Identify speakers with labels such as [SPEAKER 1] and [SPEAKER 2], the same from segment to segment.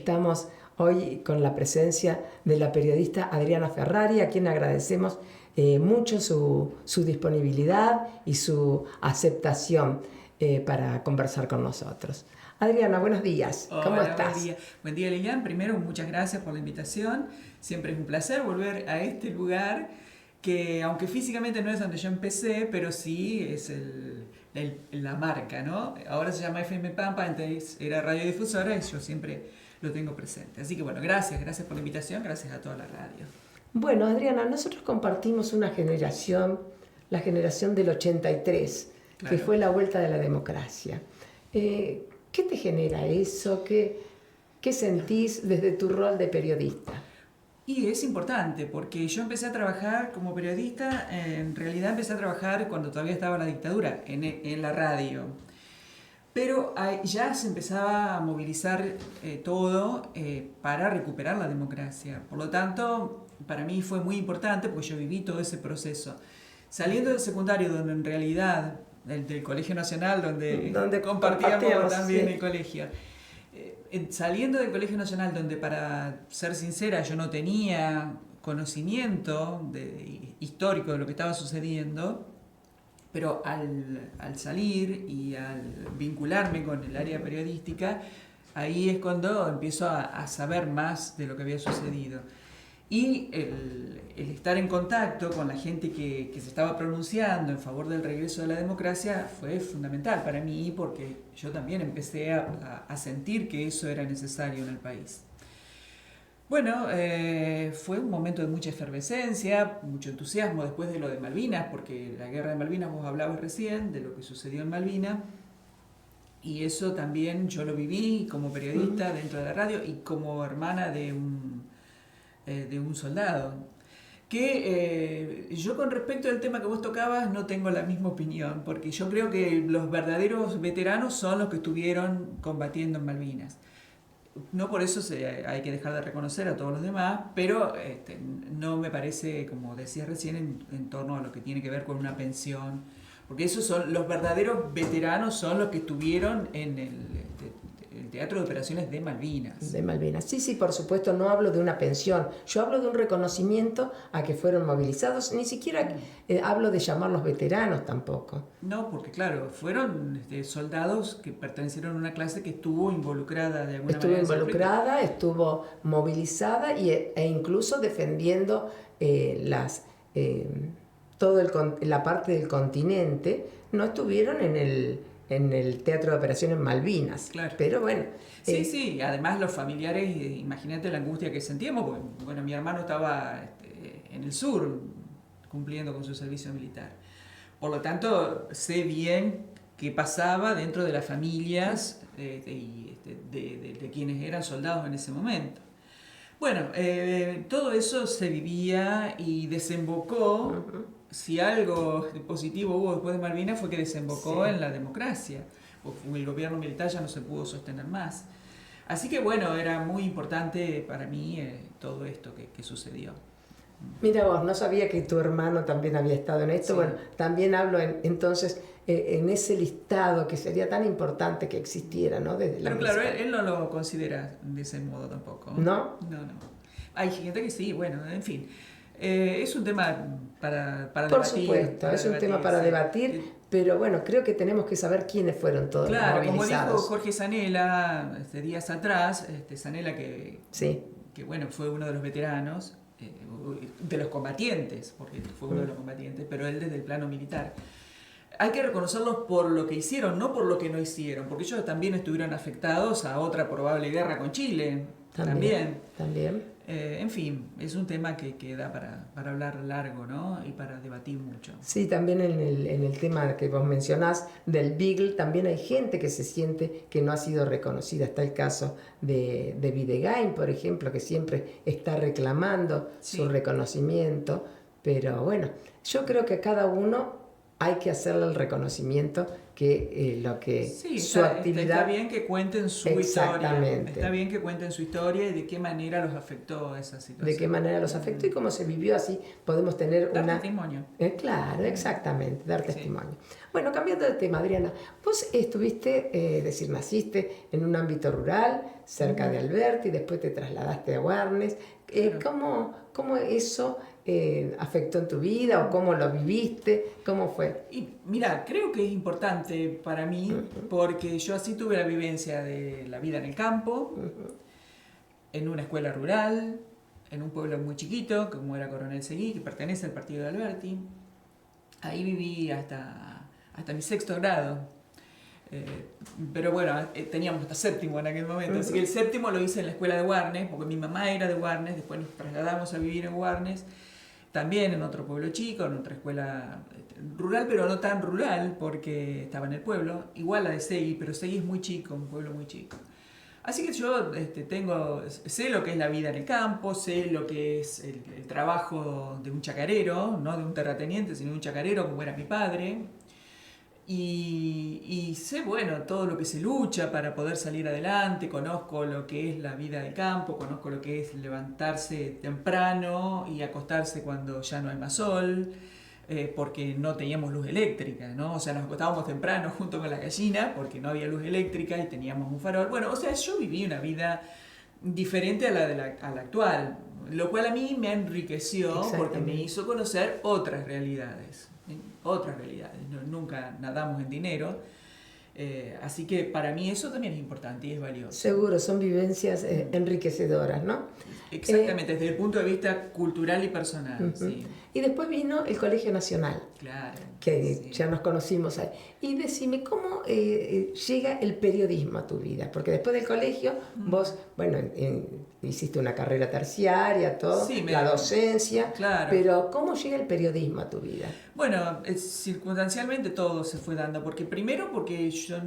[SPEAKER 1] Estamos hoy con la presencia de la periodista Adriana Ferrari, a quien agradecemos mucho su disponibilidad y su aceptación para conversar con nosotros. Adriana, buenos días. ¿Cómo estás?
[SPEAKER 2] Buen día. Buen día, Lilian. Primero, muchas gracias por la invitación. Siempre es un placer volver a este lugar que, aunque físicamente no es donde yo empecé, pero sí es la marca, ¿no? Ahora se llama FM Pampa, antes era radiodifusora y yo siempre lo tengo presente. Así que bueno, gracias por la invitación, gracias a toda la radio.
[SPEAKER 1] Bueno, Adriana, nosotros compartimos una generación, la generación del 83, claro, que fue la vuelta de la democracia. ¿Qué te genera eso? ¿Qué sentís desde tu rol de periodista?
[SPEAKER 2] Y es importante, porque yo empecé a trabajar como periodista, en realidad empecé a trabajar cuando todavía estaba la dictadura, en la radio. Pero ya se empezaba a movilizar todo para recuperar la democracia. Por lo tanto, para mí fue muy importante, porque yo viví todo ese proceso. Saliendo del secundario, donde en realidad, del Colegio Nacional, donde compartíamos también, sí, el colegio. Saliendo del Colegio Nacional, donde, para ser sincera, yo no tenía conocimiento histórico de lo que estaba sucediendo, pero al salir y al vincularme con el área periodística, ahí es cuando empiezo a saber más de lo que había sucedido. Y el estar en contacto con la gente que se estaba pronunciando en favor del regreso de la democracia fue fundamental para mí, porque yo también empecé a sentir que eso era necesario en el país. Bueno, fue un momento de mucha efervescencia, mucho entusiasmo después de lo de Malvinas, porque la guerra de Malvinas, vos hablabas recién de lo que sucedió en Malvinas, y eso también yo lo viví como periodista dentro de la radio y como hermana de un soldado. Que yo, con respecto al tema que vos tocabas, no tengo la misma opinión, porque yo creo que los verdaderos veteranos son los que estuvieron combatiendo en Malvinas. No por eso hay que dejar de reconocer a todos los demás, pero no me parece, como decías recién, en torno a lo que tiene que ver con una pensión, porque esos son los verdaderos veteranos, son los que estuvieron en el Teatro de Operaciones de Malvinas.
[SPEAKER 1] De Malvinas. Sí, por supuesto, no hablo de una pensión. Yo hablo de un reconocimiento a que fueron movilizados. Ni siquiera hablo de llamarlos veteranos tampoco.
[SPEAKER 2] No, porque claro, fueron soldados que pertenecieron a una clase que estuvo involucrada de alguna manera.
[SPEAKER 1] Estuvo involucrada, estuvo movilizada e incluso defendiendo toda la parte del continente. No estuvieron en el Teatro de Operaciones Malvinas.
[SPEAKER 2] Claro.
[SPEAKER 1] Pero bueno.
[SPEAKER 2] Sí, además los familiares, imagínate la angustia que sentíamos, porque bueno, mi hermano estaba en el sur cumpliendo con su servicio militar. Por lo tanto, sé bien qué pasaba dentro de las familias de quienes eran soldados en ese momento. Bueno, todo eso se vivía y desembocó. Si algo positivo hubo después de Malvinas fue que desembocó en la democracia. El gobierno militar ya no se pudo sostener más. Así que bueno, era muy importante para mí todo esto que sucedió.
[SPEAKER 1] Mira vos, no sabía que tu hermano también había estado en esto. Sí. Bueno, también hablo entonces en ese listado que sería tan importante que existiera, ¿no? Desde la
[SPEAKER 2] Pero claro, él no lo considera de ese modo tampoco.
[SPEAKER 1] ¿No?
[SPEAKER 2] No. Hay gente que sí, bueno, en fin. Es un tema para debatir.
[SPEAKER 1] Por supuesto, es un tema para debatir, pero bueno, creo que tenemos que saber quiénes fueron todos los movilizados.
[SPEAKER 2] Como dijo Jorge Zanella días atrás, Zanella que bueno, fue uno de los veteranos, de los combatientes, porque fue uno de los combatientes, pero él desde el plano militar. Hay que reconocerlos por lo que hicieron, no por lo que no hicieron, porque ellos también estuvieron afectados a otra probable guerra con Chile. También. En fin, es un tema que da para hablar largo, ¿no? Y para debatir mucho.
[SPEAKER 1] Sí, también en el tema que vos mencionás del Beagle, también hay gente que se siente que no ha sido reconocida. Está el caso de Videgain, por ejemplo, que siempre está reclamando su reconocimiento. Pero bueno, yo creo que a cada uno hay que hacerle el reconocimiento lo que
[SPEAKER 2] Sí,
[SPEAKER 1] su actividad...
[SPEAKER 2] está bien que cuenten su
[SPEAKER 1] Exactamente.
[SPEAKER 2] historia. Está bien que cuenten su historia y de qué manera los afectó esa situación.
[SPEAKER 1] De qué manera los afectó y cómo se vivió, así podemos tener
[SPEAKER 2] Dar
[SPEAKER 1] una...
[SPEAKER 2] testimonio.
[SPEAKER 1] Claro, exactamente, dar
[SPEAKER 2] Sí.
[SPEAKER 1] testimonio. Bueno, cambiando de tema, Adriana, vos estuviste, es decir, naciste en un ámbito rural, cerca de Alberti, después te trasladaste a Warnes.
[SPEAKER 2] Claro.
[SPEAKER 1] ¿Cómo eso afectó en tu vida o cómo lo viviste? ¿Cómo fue?
[SPEAKER 2] Y mira, creo que es importante para mí porque yo así tuve la vivencia de la vida en el campo, en una escuela rural, en un pueblo muy chiquito, como era Coronel Seguí, que pertenece al partido de Alberti. Ahí viví hasta mi 6º grado. Pero bueno, teníamos hasta 7º en aquel momento. Así que el 7º lo hice en la escuela de Warnes, porque mi mamá era de Warnes, después nos trasladamos a vivir en Warnes. También en otro pueblo chico, en otra escuela rural, pero no tan rural, porque estaba en el pueblo. Igual la de Seguí, pero Seguí es muy chico, un pueblo muy chico. Así que yo sé lo que es la vida en el campo, sé lo que es el trabajo de un chacarero, no de un terrateniente, sino de un chacarero como era mi padre. Y sé, bueno, todo lo que se lucha para poder salir adelante, conozco lo que es la vida del campo, conozco lo que es levantarse temprano y acostarse cuando ya no hay más sol, porque no teníamos luz eléctrica, ¿no? O sea, nos acostábamos temprano junto con la gallina porque no había luz eléctrica y teníamos un farol. Bueno, o sea, yo viví una vida diferente a la actual, lo cual a mí me enriqueció porque me hizo conocer otras realidades. Otras realidades, nunca nadamos en dinero, así que para mí eso también es importante y es valioso.
[SPEAKER 1] Seguro, son vivencias enriquecedoras, ¿no?
[SPEAKER 2] Exactamente, desde el punto de vista cultural y personal. Sí.
[SPEAKER 1] Y después vino el Colegio Nacional,
[SPEAKER 2] claro,
[SPEAKER 1] que sí, ya nos conocimos ahí. Y decime, ¿cómo llega el periodismo a tu vida? Porque después del colegio vos, bueno, hiciste una carrera terciaria, todo, sí, la docencia, claro. Pero ¿cómo llega el periodismo a tu vida?
[SPEAKER 2] Bueno, circunstancialmente todo se fue dando, porque primero porque yo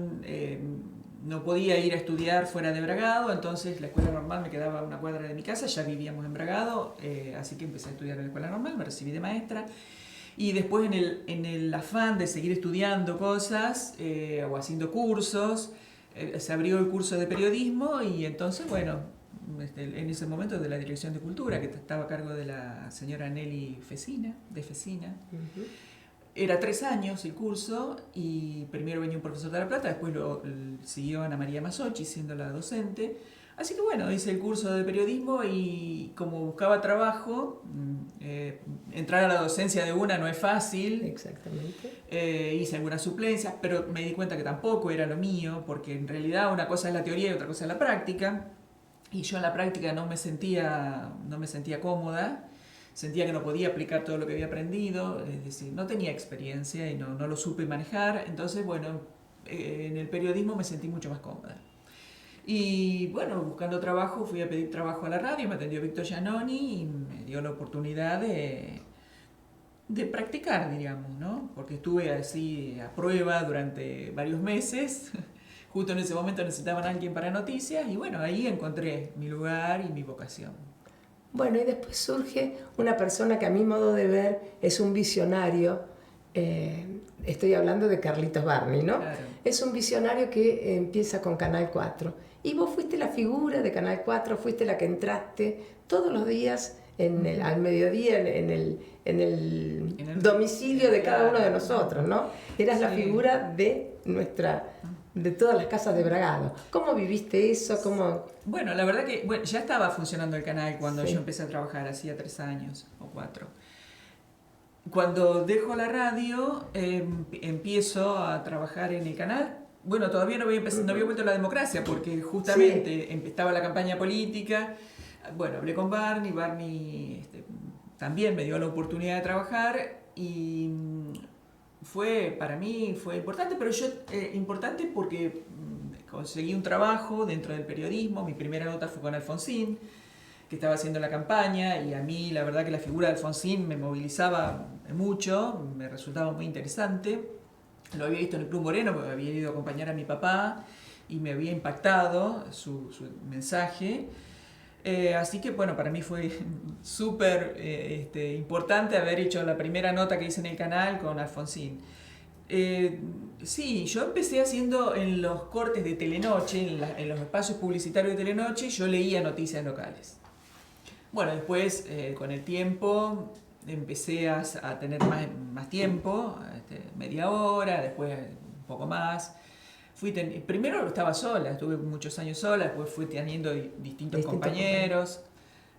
[SPEAKER 2] no podía ir a estudiar fuera de Bragado, entonces la escuela normal me quedaba a una cuadra de mi casa, ya vivíamos en Bragado, así que empecé a estudiar en la escuela normal, me recibí de maestra. Y después en el afán de seguir estudiando cosas o haciendo cursos, se abrió el curso de periodismo y entonces, bueno, en ese momento de la Dirección de Cultura, que estaba a cargo de la señora Nelly Fecina, de Fecina. Era 3 años el curso y primero venía un profesor de La Plata, después lo siguió Ana María Masochi siendo la docente. Así que bueno, hice el curso de periodismo y como buscaba trabajo, entrar a la docencia de una no es fácil.
[SPEAKER 1] Exactamente.
[SPEAKER 2] Hice algunas suplencias, pero me di cuenta que tampoco era lo mío, porque en realidad una cosa es la teoría y otra cosa es la práctica. Y yo en la práctica no me sentía cómoda, sentía que no podía aplicar todo lo que había aprendido, es decir, no tenía experiencia y no lo supe manejar. Entonces, bueno, en el periodismo me sentí mucho más cómoda. Y bueno, buscando trabajo, fui a pedir trabajo a la radio, me atendió Víctor Giannoni y me dio la oportunidad de practicar, digamos, ¿no? Porque estuve así a prueba durante varios meses. Justo en ese momento necesitaban a alguien para noticias y bueno, ahí encontré mi lugar y mi vocación.
[SPEAKER 1] Bueno, y después surge una persona que a mi modo de ver es un visionario. Estoy hablando de Carlitos Barney, ¿no?
[SPEAKER 2] Claro.
[SPEAKER 1] Es un visionario que empieza con Canal 4. Y vos fuiste la figura de Canal 4, fuiste la que entraste todos los días al mediodía en el domicilio de cada uno de nosotros, ¿no? Eras sí, la figura de todas las casas de Bragado. ¿Cómo viviste eso? ¿Cómo?
[SPEAKER 2] Bueno, la verdad que ya estaba funcionando el canal cuando yo empecé a trabajar, hacía 3 años o 4. Cuando dejo la radio, empiezo a trabajar en el canal. Bueno, todavía no había vuelto la democracia porque justamente estaba la campaña política. Bueno, hablé con Barney también me dio la oportunidad de trabajar y para mí fue importante, pero importante porque conseguí un trabajo dentro del periodismo. Mi primera nota fue con Alfonsín, que estaba haciendo la campaña, y a mí la verdad que la figura de Alfonsín me movilizaba mucho, me resultaba muy interesante. Lo había visto en el Club Moreno, porque había ido a acompañar a mi papá y me había impactado su mensaje. Así que bueno, para mí fue súper importante haber hecho la primera nota que hice en el canal con Alfonsín. Sí, yo empecé haciendo en los cortes de Telenoche, en los espacios publicitarios de Telenoche, yo leía noticias locales. Bueno, después, con el tiempo, empecé a tener más tiempo, media hora, después un poco más. Primero estaba sola, estuve muchos años sola, después fui teniendo distintos compañeros.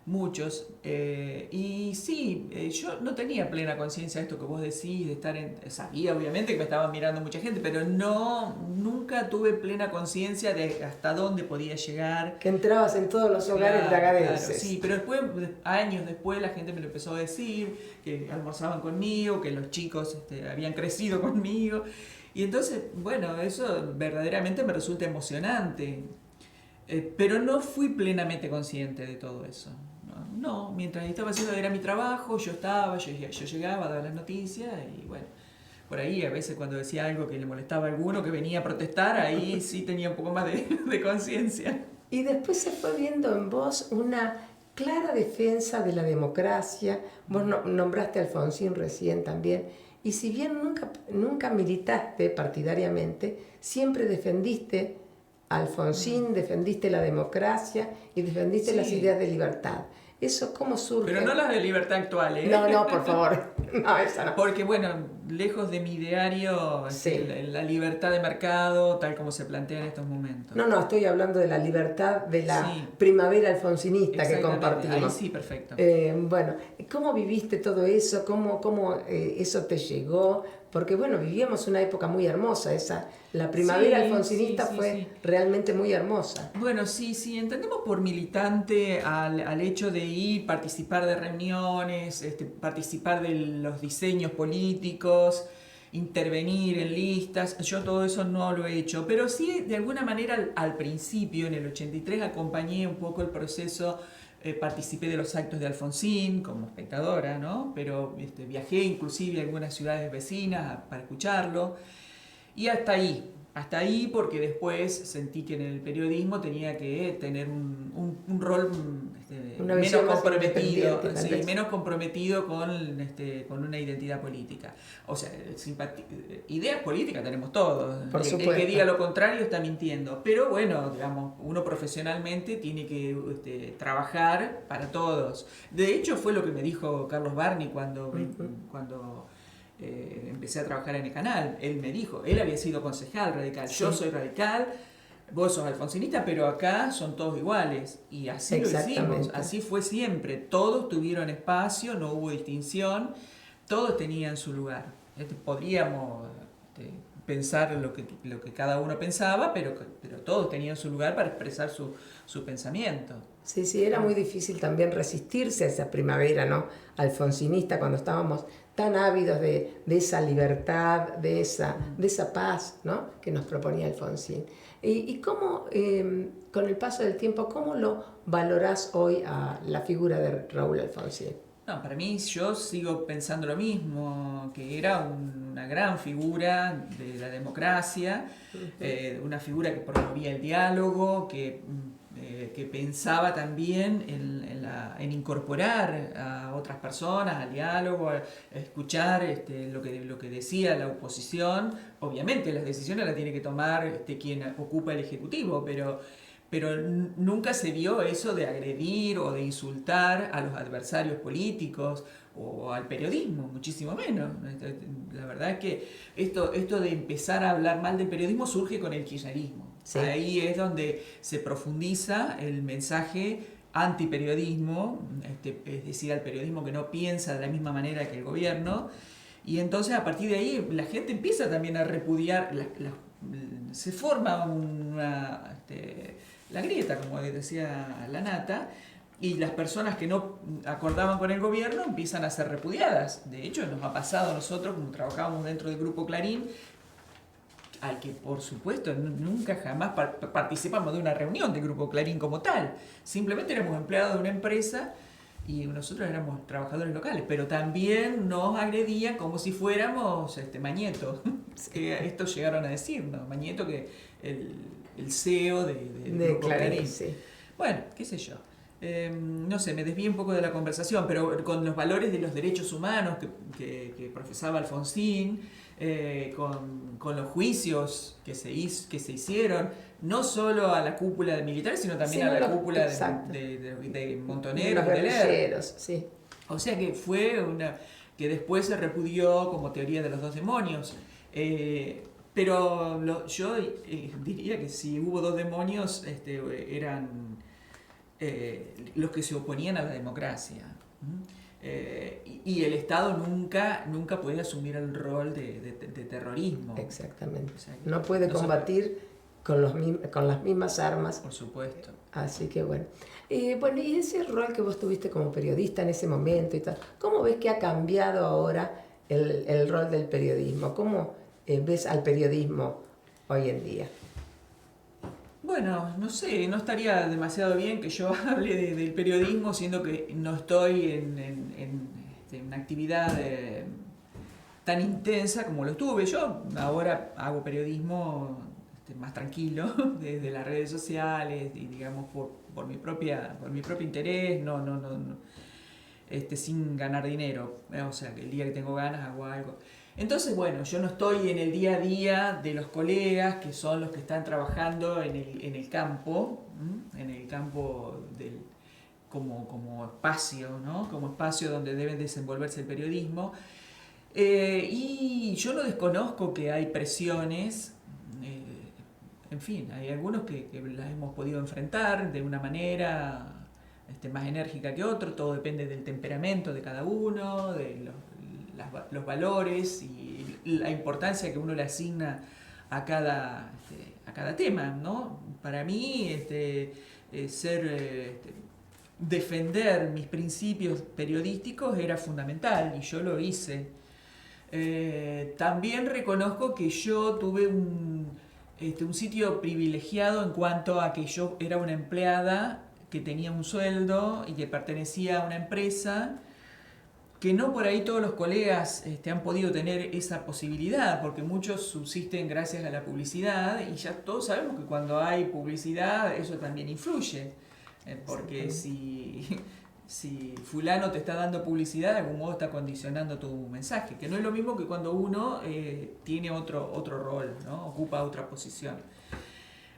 [SPEAKER 2] Muchos. Y sí, yo no tenía plena conciencia de esto que vos decís, de estar sabía obviamente que me estaba mirando mucha gente, pero nunca tuve plena conciencia de hasta dónde podía llegar.
[SPEAKER 1] Que entrabas en todos los hogares bragadenses.
[SPEAKER 2] Claro, sí, pero después, años después, la gente me lo empezó a decir, que almorzaban conmigo, que los chicos habían crecido conmigo. Y entonces, bueno, eso verdaderamente me resulta emocionante. Pero no fui plenamente consciente de todo eso. No, mientras estaba haciendo, era mi trabajo, yo llegaba, daba las noticias y bueno, por ahí a veces cuando decía algo que le molestaba a alguno que venía a protestar, ahí sí tenía un poco más de conciencia.
[SPEAKER 1] Y después se fue viendo en vos una clara defensa de la democracia. Vos nombraste a Alfonsín recién también. Y si bien nunca militaste partidariamente, siempre defendiste a Alfonsín, defendiste la democracia y defendiste las ideas de libertad. ¿Eso cómo surge?
[SPEAKER 2] Pero no las de libertad actuales.
[SPEAKER 1] No, por favor. No, esa no.
[SPEAKER 2] Porque, bueno, lejos de mi ideario,
[SPEAKER 1] Sí.
[SPEAKER 2] la libertad de mercado, tal como se plantea en estos momentos.
[SPEAKER 1] No, estoy hablando de la libertad de la primavera alfonsinista que compartimos.
[SPEAKER 2] Ahí sí, perfecto.
[SPEAKER 1] Bueno, ¿cómo viviste todo eso? ¿Cómo eso te llegó? Porque, bueno, vivíamos una época muy hermosa. La primavera alfonsinista fue realmente muy hermosa.
[SPEAKER 2] Bueno, sí, entendemos por militante al hecho de ir, participar de reuniones, participar de los diseños políticos, intervenir en listas. Yo todo eso no lo he hecho, pero sí, de alguna manera, al principio, en el 83, acompañé un poco el proceso. Participé de los actos de Alfonsín como espectadora, ¿no? Pero viajé inclusive a algunas ciudades vecinas para escucharlo. Y hasta ahí porque después sentí que en el periodismo tenía que tener un rol menos comprometido con una identidad política. O sea, ideas políticas tenemos todos.
[SPEAKER 1] Por supuesto.
[SPEAKER 2] El que diga lo contrario está mintiendo. Pero bueno, digamos, uno profesionalmente tiene que trabajar para todos. De hecho, fue lo que me dijo Carlos Barney cuando empecé a trabajar en el canal. Él me dijo, él había sido concejal radical, yo soy radical, vos sos alfonsinista, pero acá son todos iguales. Y así lo hicimos, así fue siempre. Todos tuvieron espacio, no hubo distinción, todos tenían su lugar. Podríamos pensar lo que cada uno pensaba, pero todos tenían su lugar para expresar su pensamiento.
[SPEAKER 1] Sí, era muy difícil también resistirse a esa primavera, ¿no? Alfonsinista, cuando estábamos tan ávidos de esa libertad, de esa paz, ¿no? Que nos proponía Alfonsín. ¿Y cómo, con el paso del tiempo, cómo lo valorás hoy a la figura de Raúl Alfonsín?
[SPEAKER 2] No, para mí yo sigo pensando lo mismo, que era una gran figura de la democracia, una figura que promovía el diálogo, que pensaba también en incorporar a otras personas al diálogo, a escuchar lo que decía la oposición. Obviamente las decisiones las tiene que tomar quien ocupa el Ejecutivo, pero nunca se vio eso de agredir o de insultar a los adversarios políticos o al periodismo, muchísimo menos. La verdad es que esto de empezar a hablar mal del periodismo surge con el kirchnerismo. Sí. Ahí es donde se profundiza el mensaje antiperiodismo, es decir, al periodismo que no piensa de la misma manera que el gobierno, y entonces a partir de ahí la gente empieza también a repudiar, se forma la grieta, como decía la Nata, y las personas que no acordaban con el gobierno empiezan a ser repudiadas. De hecho, nos ha pasado a nosotros, como trabajábamos dentro del Grupo Clarín, al que por supuesto nunca jamás participamos de una reunión del Grupo Clarín como tal. Simplemente éramos empleados de una empresa y nosotros éramos trabajadores locales, pero también nos agredían como si fuéramos Mañeto, que esto llegaron a decirnos, Mañeto, que el CEO de Grupo Clarín.
[SPEAKER 1] Sí.
[SPEAKER 2] Bueno, qué sé yo. no sé, me desvío un poco de la conversación, pero con los valores de los derechos humanos que profesaba Alfonsín, con los juicios que se hicieron, no solo a la cúpula de militares, sino también a la cúpula de Montonero,
[SPEAKER 1] de guerrilleros, sí.
[SPEAKER 2] O sea que fue que después se repudió como teoría de los dos demonios. Pero yo diría que si hubo dos demonios, eran los que se oponían a la democracia. Y el Estado nunca puede asumir el rol de terrorismo.
[SPEAKER 1] Exactamente. O sea, no puede combatir con las mismas armas.
[SPEAKER 2] Por supuesto.
[SPEAKER 1] Así que bueno. Y ese rol que vos tuviste como periodista en ese momento y tal, ¿cómo ves que ha cambiado ahora el rol del periodismo? ¿Cómo ves al periodismo hoy en día?
[SPEAKER 2] Bueno, no sé, no estaría demasiado bien que yo hable del periodismo siendo que no estoy en una actividad tan intensa como lo estuve. Yo ahora hago periodismo más tranquilo, desde las redes sociales, y digamos por mi propio interés, sin ganar dinero. O sea, que el día que tengo ganas hago algo. Entonces, bueno, yo no estoy en el día a día de los colegas que son los que están trabajando en el campo, como espacio, ¿no? Como espacio donde deben desenvolverse el periodismo. Y yo no desconozco que hay presiones, en fin, hay algunos que las hemos podido enfrentar de una manera más enérgica que otro, todo depende del temperamento de cada uno, de los valores y la importancia que uno le asigna a cada tema, ¿no? Para mí, defender mis principios periodísticos era fundamental y yo lo hice. También reconozco que yo tuve un sitio privilegiado en cuanto a que yo era una empleada que tenía un sueldo y que pertenecía a una empresa, que no por ahí todos los colegas han podido tener esa posibilidad, porque muchos subsisten gracias a la publicidad y ya todos sabemos que cuando hay publicidad eso también influye, porque si fulano te está dando publicidad, de algún modo está condicionando tu mensaje, que no es lo mismo que cuando uno tiene otro rol, ¿no? Ocupa otra posición.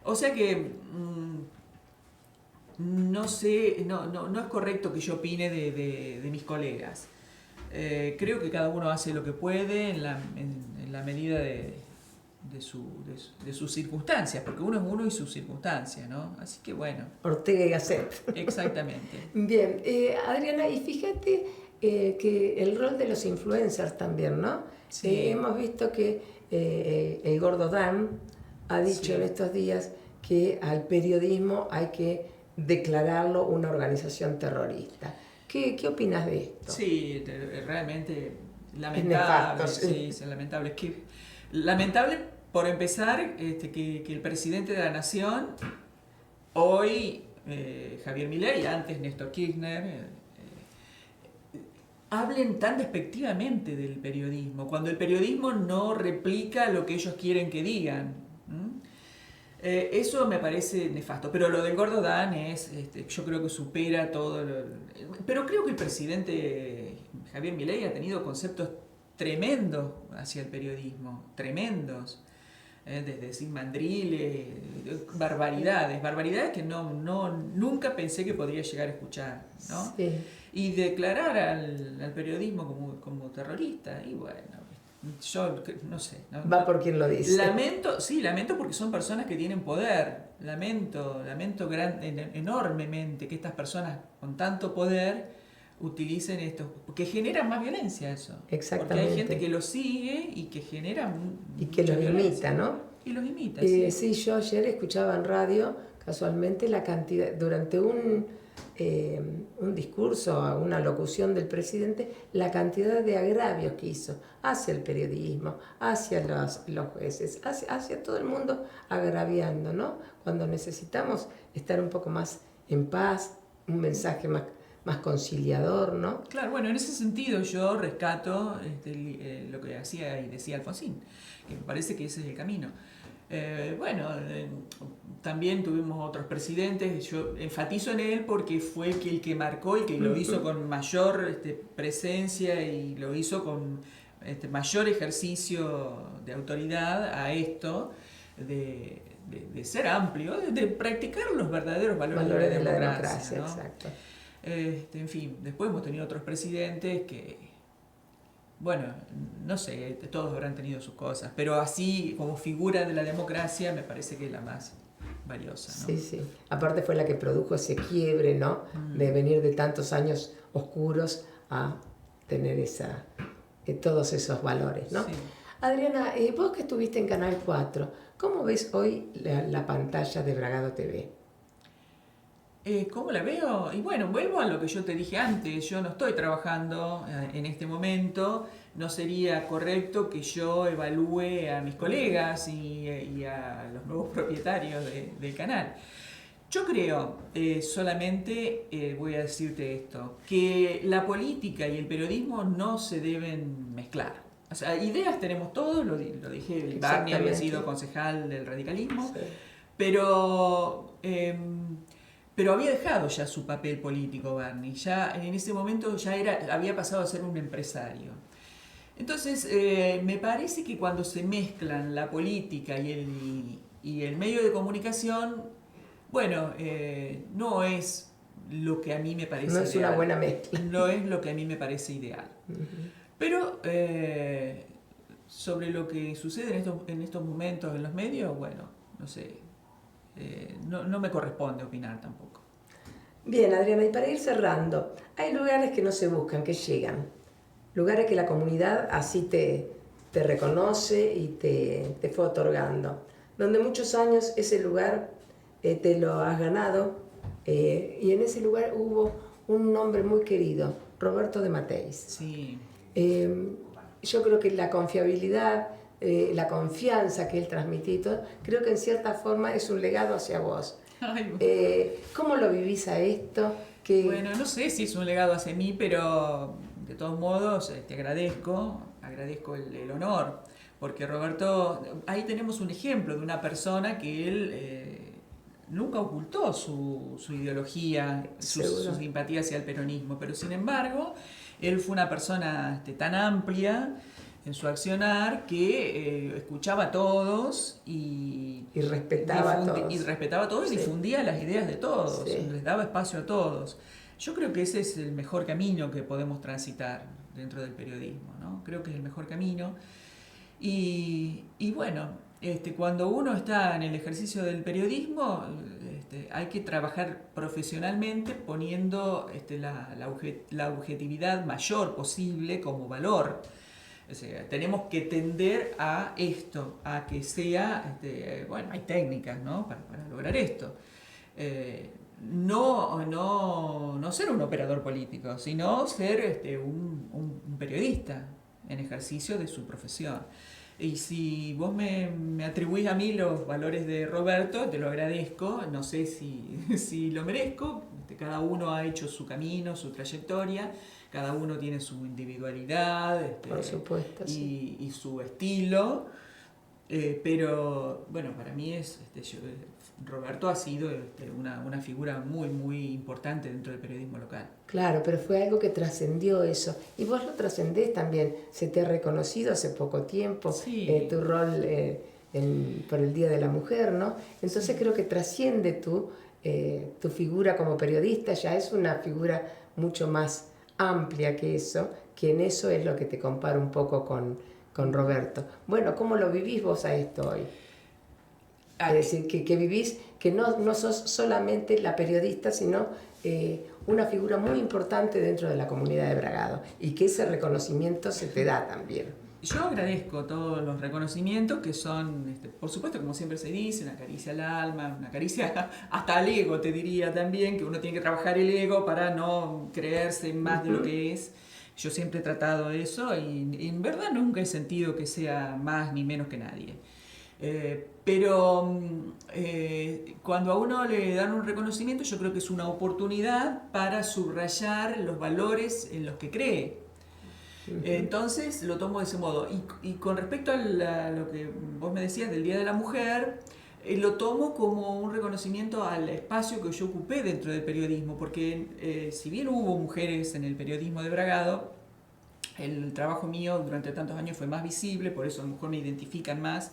[SPEAKER 2] O sea que no sé, no es correcto que yo opine de mis colegas. Creo que cada uno hace lo que puede en la medida de sus circunstancias, porque uno es uno y sus circunstancias, ¿no? Así que bueno.
[SPEAKER 1] Ortega y Gasset.
[SPEAKER 2] Exactamente.
[SPEAKER 1] Bien, Adriana, y fíjate que el rol de los influencers también, ¿no?
[SPEAKER 2] Sí.
[SPEAKER 1] Hemos visto que el gordo Dan ha dicho en estos días que al periodismo hay que declararlo una organización terrorista. ¿Qué opinas de esto?
[SPEAKER 2] Sí, realmente lamentable.
[SPEAKER 1] Es nefasto,
[SPEAKER 2] sí, es lamentable. Lamentable, por empezar, que el presidente de la Nación, hoy Javier Milei, antes Néstor Kirchner, hablen tan despectivamente del periodismo, cuando el periodismo no replica lo que ellos quieren que digan. Eso me parece nefasto, pero lo del gordo Dan yo creo que supera todo. Pero creo que el presidente Javier Milei ha tenido conceptos tremendos hacia el periodismo, tremendos, desde decir mandriles, barbaridades que nunca pensé que podría llegar a escuchar, ¿no?
[SPEAKER 1] Sí.
[SPEAKER 2] Y declarar al periodismo como terrorista, y bueno, yo no sé.
[SPEAKER 1] Va por quien lo dice.
[SPEAKER 2] Lamento porque son personas que tienen poder. Lamento enormemente que estas personas con tanto poder utilicen esto, porque generan más violencia eso.
[SPEAKER 1] Exactamente.
[SPEAKER 2] Porque hay gente que los sigue y que genera
[SPEAKER 1] y que los imita, ¿no?
[SPEAKER 2] Y los imita,
[SPEAKER 1] sí, yo ayer escuchaba en radio, casualmente, la cantidad, durante un discurso, una locución del presidente, la cantidad de agravios que hizo hacia el periodismo, hacia los jueces, hacia todo el mundo, agraviando, ¿no? Cuando necesitamos estar un poco más en paz, un mensaje más conciliador, ¿no?
[SPEAKER 2] Claro, bueno, en ese sentido yo rescato lo que hacía y decía Alfonsín, que me parece que ese es el camino. Bueno, también tuvimos otros presidentes, yo enfatizo en él porque fue el que marcó y que lo hizo con mayor presencia y lo hizo con mayor ejercicio de autoridad a esto, de ser amplio, de practicar los verdaderos valores de la democracia, ¿no?
[SPEAKER 1] Exacto.
[SPEAKER 2] En fin, después hemos tenido otros presidentes que, bueno, no sé, todos habrán tenido sus cosas, pero así como figura de la democracia me parece que es la más valiosa, ¿no?
[SPEAKER 1] Sí, sí. Aparte fue la que produjo ese quiebre, ¿no? De venir de tantos años oscuros a tener todos esos valores, ¿no?
[SPEAKER 2] Sí.
[SPEAKER 1] Adriana, vos que estuviste en Canal 4, ¿cómo ves hoy la pantalla de Bragado TV?
[SPEAKER 2] ¿Cómo la veo? Y bueno, vuelvo a lo que yo te dije antes, yo no estoy trabajando en este momento, no sería correcto que yo evalúe a mis colegas y a los nuevos propietarios del canal. Yo creo, solamente voy a decirte esto, que la política y el periodismo no se deben mezclar. O sea, ideas tenemos todos, lo dije, Barney había sido concejal del radicalismo, sí. pero había dejado ya su papel político Barney, ya en ese momento ya había pasado a ser un empresario. Entonces, me parece que cuando se mezclan la política y el medio de comunicación, bueno, no es lo que a mí me parece ideal.
[SPEAKER 1] No es una buena mezcla.
[SPEAKER 2] No es lo que a mí me parece ideal. Pero sobre lo que sucede en estos momentos en los medios, bueno, no sé, no me corresponde opinar tampoco.
[SPEAKER 1] Bien, Adriana, y para ir cerrando, hay lugares que no se buscan, que llegan. Lugares que la comunidad así te reconoce y te fue otorgando. Donde muchos años ese lugar te lo has ganado, y en ese lugar hubo un nombre muy querido, Roberto de Mateis.
[SPEAKER 2] Sí.
[SPEAKER 1] Yo creo que la confiabilidad, la confianza que él transmitió, creo que en cierta forma es un legado hacia vos. ¿Cómo lo vivís a esto?
[SPEAKER 2] Bueno, no sé si es un legado hacia mí, pero de todos modos te agradezco el honor, porque Roberto, ahí tenemos un ejemplo de una persona que él nunca ocultó su ideología, su simpatía hacia el peronismo, pero sin embargo, él fue una persona tan amplia en su accionar que escuchaba a todos y
[SPEAKER 1] respetaba a todos.
[SPEAKER 2] Y difundía las ideas de todos, les daba espacio a todos. Yo creo que ese es el mejor camino que podemos transitar dentro del periodismo, ¿no? Creo que es el mejor camino. Y bueno, cuando uno está en el ejercicio del periodismo, hay que trabajar profesionalmente poniendo la objetividad mayor posible como valor. O sea, tenemos que tender a esto, a que sea, bueno, hay técnicas, ¿no? para lograr esto. No ser un operador político, sino ser un periodista en ejercicio de su profesión. Y si vos me atribuís a mí los valores de Roberto, te lo agradezco, no sé si lo merezco, cada uno ha hecho su camino, su trayectoria, cada uno tiene su individualidad,
[SPEAKER 1] por supuesto,
[SPEAKER 2] y su estilo, pero bueno, para mí Roberto ha sido una figura muy, muy importante dentro del periodismo local.
[SPEAKER 1] Claro, pero fue algo que trascendió eso. Y vos lo trascendés también. Se te ha reconocido hace poco tiempo tu rol por el Día de la Mujer, ¿no? Entonces creo que trasciende tu figura como periodista, ya es una figura mucho más amplia que eso, que en eso es lo que te compara un poco con Roberto. Bueno, ¿cómo lo vivís vos a esto hoy? Es decir, que vivís, que no sos solamente la periodista, sino una figura muy importante dentro de la comunidad de Bragado, y que ese reconocimiento se te da también.
[SPEAKER 2] Yo agradezco todos los reconocimientos que son, por supuesto, como siempre se dice, una caricia al alma, una caricia hasta al ego, te diría también, que uno tiene que trabajar el ego para no creerse más de lo que es. Yo siempre he tratado eso y en verdad nunca he sentido que sea más ni menos que nadie. Pero cuando a uno le dan un reconocimiento, yo creo que es una oportunidad para subrayar los valores en los que cree. Entonces lo tomo de ese modo. Y con respecto a lo que vos me decías del Día de la Mujer, lo tomo como un reconocimiento al espacio que yo ocupé dentro del periodismo, porque si bien hubo mujeres en el periodismo de Bragado, el trabajo mío durante tantos años fue más visible, por eso a lo mejor me identifican más.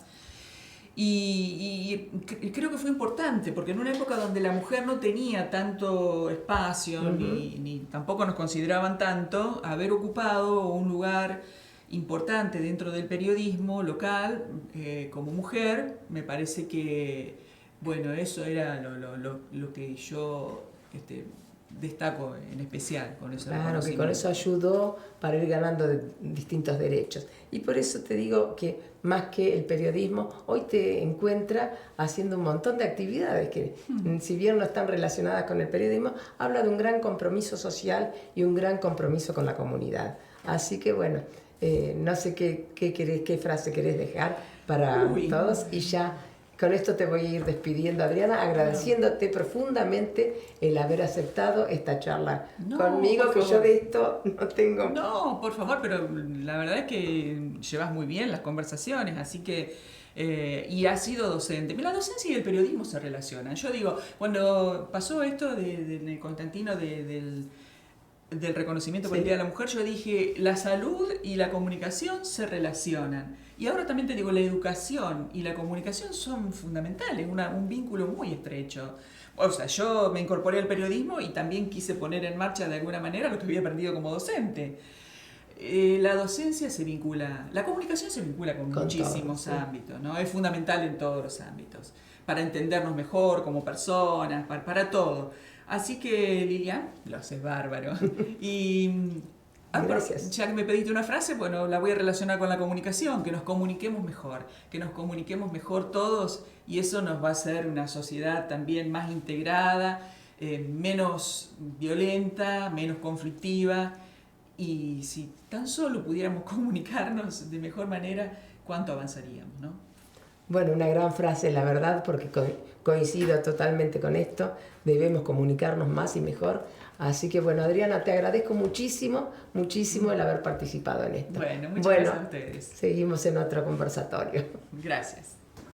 [SPEAKER 2] Y creo que fue importante, porque en una época donde la mujer no tenía tanto espacio, ni tampoco nos consideraban tanto, haber ocupado un lugar importante dentro del periodismo local como mujer, me parece que, bueno, eso era lo que yo destaco en especial con eso.
[SPEAKER 1] Claro, que con eso ayudó para ir ganando distintos derechos. Y por eso te digo que más que el periodismo, hoy te encuentra haciendo un montón de actividades que, si bien no están relacionadas con el periodismo, habla de un gran compromiso social y un gran compromiso con la comunidad. Así que bueno, no sé qué frase querés dejar para todos, y ya con esto te voy a ir despidiendo, Adriana, agradeciéndote profundamente el haber aceptado esta charla conmigo, que yo de esto no tengo...
[SPEAKER 2] No, por favor, pero la verdad es que llevas muy bien las conversaciones, así que... y has sido docente. La docencia y el periodismo se relacionan. Yo digo, cuando pasó esto de Constantino, del reconocimiento por el Día de la Mujer, yo dije, la salud y la comunicación se relacionan. Y ahora también te digo, la educación y la comunicación son fundamentales, un vínculo muy estrecho. O sea, yo me incorporé al periodismo y también quise poner en marcha de alguna manera lo que había aprendido como docente. La docencia se vincula, la comunicación se vincula con muchísimos ámbitos, ¿no? Es fundamental en todos los ámbitos, para entendernos mejor como personas, para todo. Así que, Lilian, lo haces bárbaro. Y
[SPEAKER 1] gracias.
[SPEAKER 2] ya que me pediste una frase, bueno, la voy a relacionar con la comunicación, que nos comuniquemos mejor todos, y eso nos va a hacer una sociedad también más integrada, menos violenta, menos conflictiva, y si tan solo pudiéramos comunicarnos de mejor manera, ¿cuánto avanzaríamos, no?
[SPEAKER 1] Bueno, una gran frase, la verdad, porque coincido totalmente con esto. Debemos comunicarnos más y mejor. Así que, bueno, Adriana, te agradezco muchísimo el haber participado en esto.
[SPEAKER 2] Bueno, muchas gracias a ustedes.
[SPEAKER 1] Seguimos en otro conversatorio.
[SPEAKER 2] Gracias.